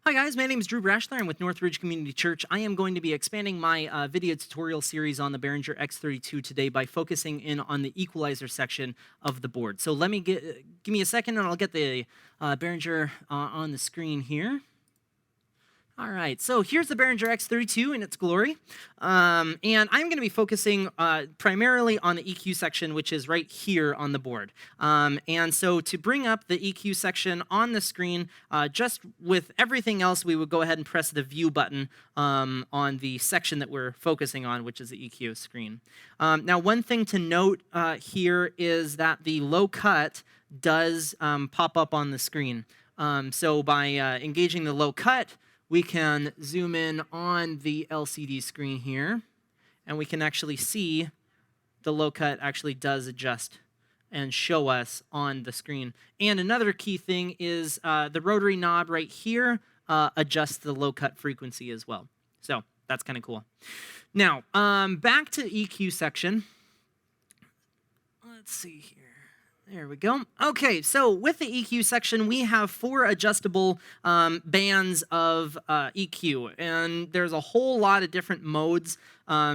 Hi guys, my name is Drew Brashler. I'm with Northridge Community Church. I am going to be expanding my video tutorial series on the Behringer X32 today by focusing in on the Equalizer section of the board. So give me a second and I'll get the Behringer on the screen here. All right, so here's the Behringer X32 in its glory, and I'm going to be focusing primarily on the EQ section, which is right here on the board. And so to bring up the EQ section on the screen, just with everything else, we would go ahead and press the View button on the section that we're focusing on, which is the EQ screen. Now, one thing to note here is that the low cut does pop up on the screen. So by engaging the low cut, we can zoom in on the LCD screen here, and we can actually see the low cut actually does adjust and show us on the screen. And another key thing is the rotary knob right here adjusts the low cut frequency as well. So that's kind of cool. Now, back to EQ section. Let's see here. There we go. Okay, so with the EQ section, we have 4 adjustable bands of EQ, and there's a whole lot of different modes.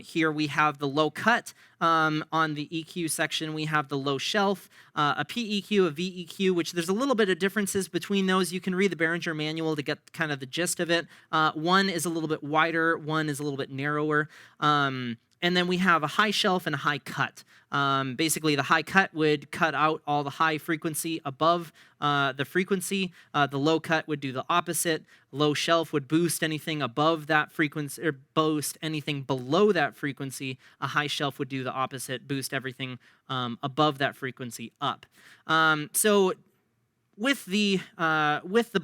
Here we have the low cut on the EQ section. We have the low shelf, a PEQ, a VEQ, which there's a little bit of differences between those. You can read the Behringer manual to get kind of the gist of it. One is a little bit wider, one is a little bit narrower. And then we have a high shelf and a high cut. Basically, the high cut would cut out all the high frequency above the frequency. The low cut would do the opposite. Low shelf would boost anything above that frequency, or boost anything below that frequency. A high shelf would do the opposite, boost everything above that frequency up. So with the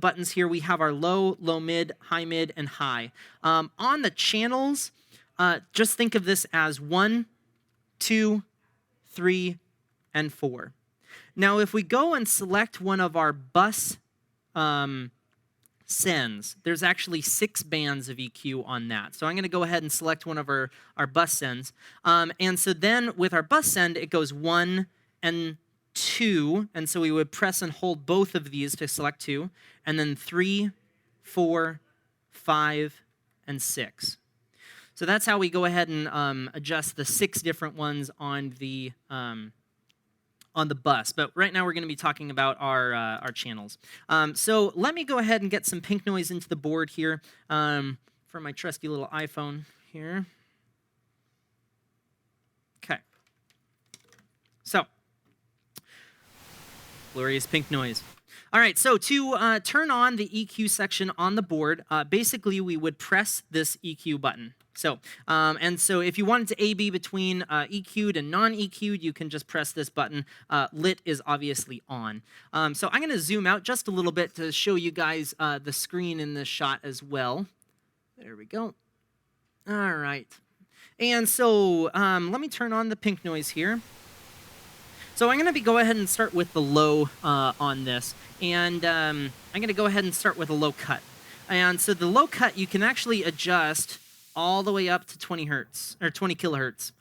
buttons here, we have our low, low mid, and high. On the channels, just think of this as 1, 2, 3, and 4. Now, if we go and select one of our bus sends, there's actually 6 bands of EQ on that. So I'm going to go ahead and select one of our bus sends. And so then with our bus send, it goes 1 and 2. And so we would press and hold both of these to select 2. And then 3, 4, 5, and 6. So that's how we go ahead and adjust the 6 different ones on the bus. But right now we're going to be talking about our channels. So let me go ahead and get some pink noise into the board here for my trusty little iPhone here. Okay. So, glorious pink noise. All right, so to turn on the EQ section on the board, basically we would press this EQ button. So, and so if you wanted to A/B between EQ'd and non-EQ'd, you can just press this button. Lit is obviously on. So I'm going to zoom out just a little bit to show you guys the screen in this shot as well. There we go. All right. And so let me turn on the pink noise here. So I'm going to go ahead and start with the low on this. And I'm going to go ahead and start with a low cut. And so the low cut, you can actually adjust all the way up to 20 hertz or 20 kilohertz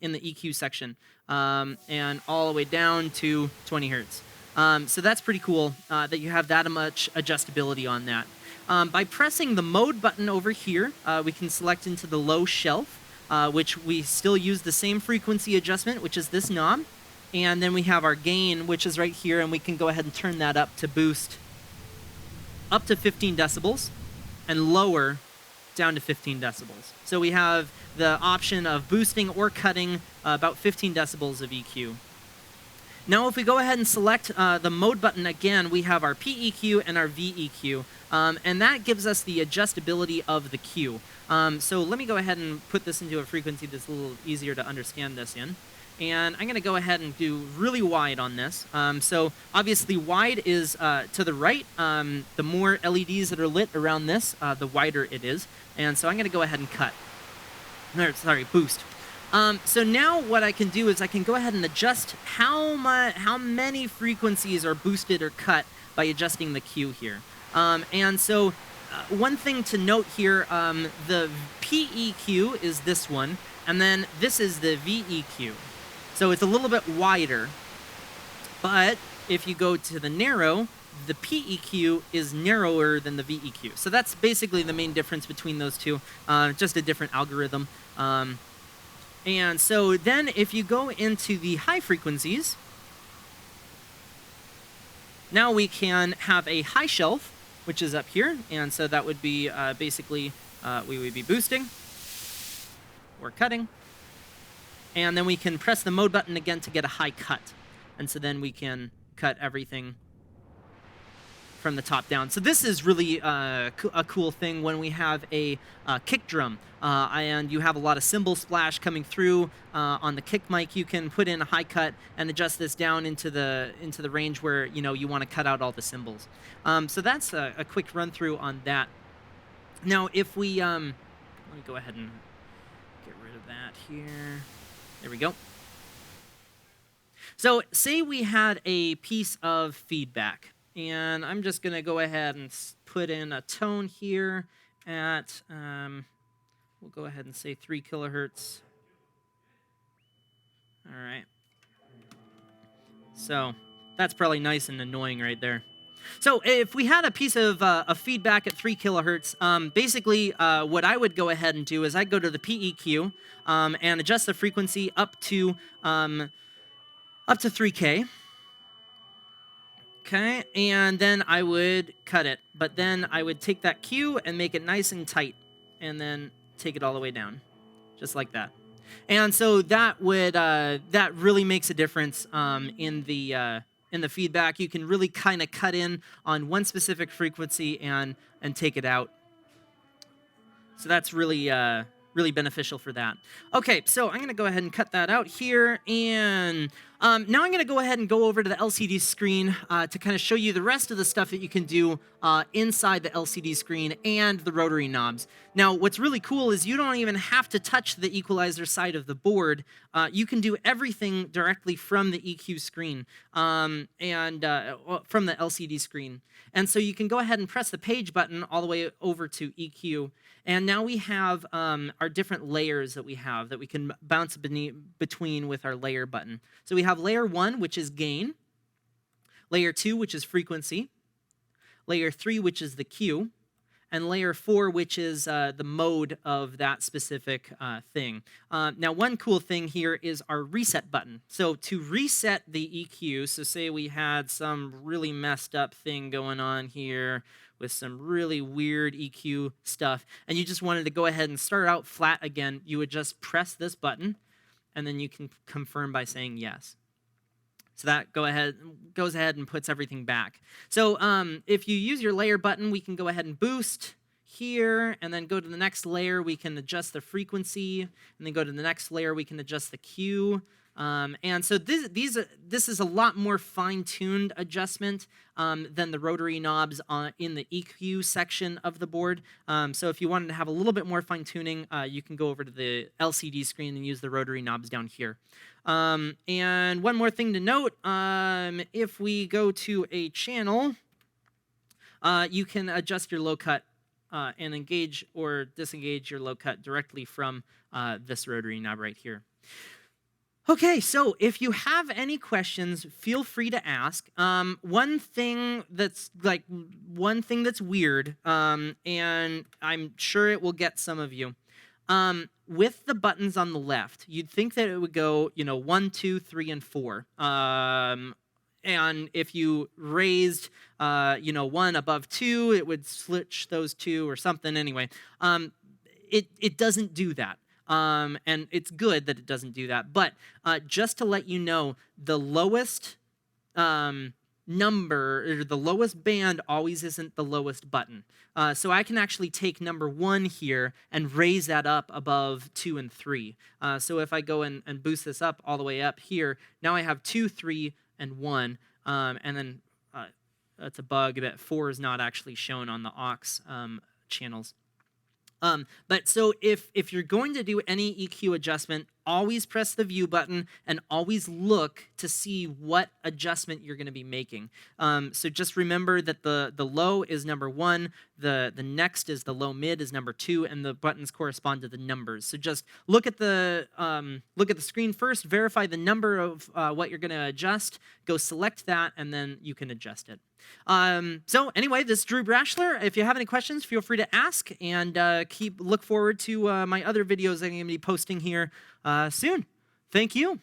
in the EQ section, and all the way down to 20 hertz. So that's pretty cool that you have that much adjustability on that. By pressing the mode button over here, we can select into the low shelf, which we still use the same frequency adjustment, which is this knob. And then we have our gain, which is right here, and we can go ahead and turn that up to boost up to 15 decibels and lower down to 15 decibels. So we have the option of boosting or cutting about 15 decibels of EQ. Now, if we go ahead and select the mode button again, we have our PEQ and our VEQ, and that gives us the adjustability of the Q. So let me go ahead and put this into a frequency that's a little easier to understand this in. And I'm going to go ahead and do really wide on this. So obviously wide is to the right. The more LEDs that are lit around this, the wider it is. And so I'm going to go ahead and cut. No, sorry, boost. So now what I can do is I can go ahead and adjust how many frequencies are boosted or cut by adjusting the Q here. And so one thing to note here, the PEQ is this one, and then this is the VEQ. So it's a little bit wider, but if you go to the narrow, the PEQ is narrower than the VEQ. So that's basically the main difference between those two, just a different algorithm. And so then if you go into the high frequencies, now we can have a high shelf, which is up here. And so that would be basically, we would be boosting or cutting. And then we can press the mode button again to get a high cut. And so then we can cut everything from the top down. So this is really a cool thing when we have a kick drum and you have a lot of cymbal splash coming through on the kick mic. You can put in a high cut and adjust this down into the range where you want to cut out all the cymbals. So that's a quick run through on that. Now if we let me go ahead and get rid of that here. There we go. So say we had a piece of feedback. And I'm just going to go ahead and put in a tone here at, we'll go ahead and say 3 kilohertz. All right. So that's probably nice and annoying right there. So if we had a piece of feedback at 3 kilohertz, basically what I would go ahead and do is I'd go to the PEQ and adjust the frequency up to 3K. Okay, and then I would cut it, but then I would take that Q and make it nice and tight, and then take it all the way down, just like that. And so that would that really makes a difference in the feedback. You can really kind of cut in on one specific frequency and take it out. So that's really really beneficial for that. Okay, so I'm going to go ahead and cut that out here, and now I'm going to go ahead and go over to the LCD screen to kind of show you the rest of the stuff that you can do inside the LCD screen and the rotary knobs. Now, what's really cool is you don't even have to touch the equalizer side of the board. You can do everything directly from the EQ screen and from the LCD screen. And so you can go ahead and press the page button all the way over to EQ. And now we have our different layers that we can bounce between with our layer button. So we have layer 1, which is gain, layer 2, which is frequency, layer 3, which is the Q, and layer 4, which is the mode of that specific thing. Now, one cool thing here is our reset button. So to reset the EQ, so say we had some really messed up thing going on here with some really weird EQ stuff, and you just wanted to go ahead and start out flat again, you would just press this button, and then you can confirm by saying yes. So that goes ahead and puts everything back. So if you use your layer button, we can go ahead and boost here, and then go to the next layer, we can adjust the frequency, and then go to the next layer, we can adjust the Q. And so this is a lot more fine-tuned adjustment than the rotary knobs in the EQ section of the board. So if you wanted to have a little bit more fine-tuning, you can go over to the LCD screen and use the rotary knobs down here. And one more thing to note, if we go to a channel, you can adjust your low cut and engage or disengage your low cut directly from this rotary knob right here. Okay, so if you have any questions, feel free to ask. One thing that's weird, and I'm sure it will get some of you. With the buttons on the left, you'd think that it would go, 1, 2, 3, and 4. And if you raised, 1 above 2, it would switch those two or something. Anyway, it doesn't do that. And it's good that it doesn't do that. But just to let you know, the lowest number, or the lowest band always isn't the lowest button. So I can actually take number 1 here and raise that up above 2 and 3. So if I go and boost this up all the way up here, now I have 2, 3, and 1. And then that's a bug that 4 is not actually shown on the aux channels. But so if you're going to do any EQ adjustment, always press the view button and always look to see what adjustment you're going to be making. So just remember that the low is number 1, the next is the low mid is number 2, and the buttons correspond to the numbers. So just look at the screen first, verify the number of what you're going to adjust, go select that, and then you can adjust it. So anyway, this is Drew Brashler. If you have any questions, feel free to ask, and look forward to my other videos I'm going to be posting here soon. Thank you.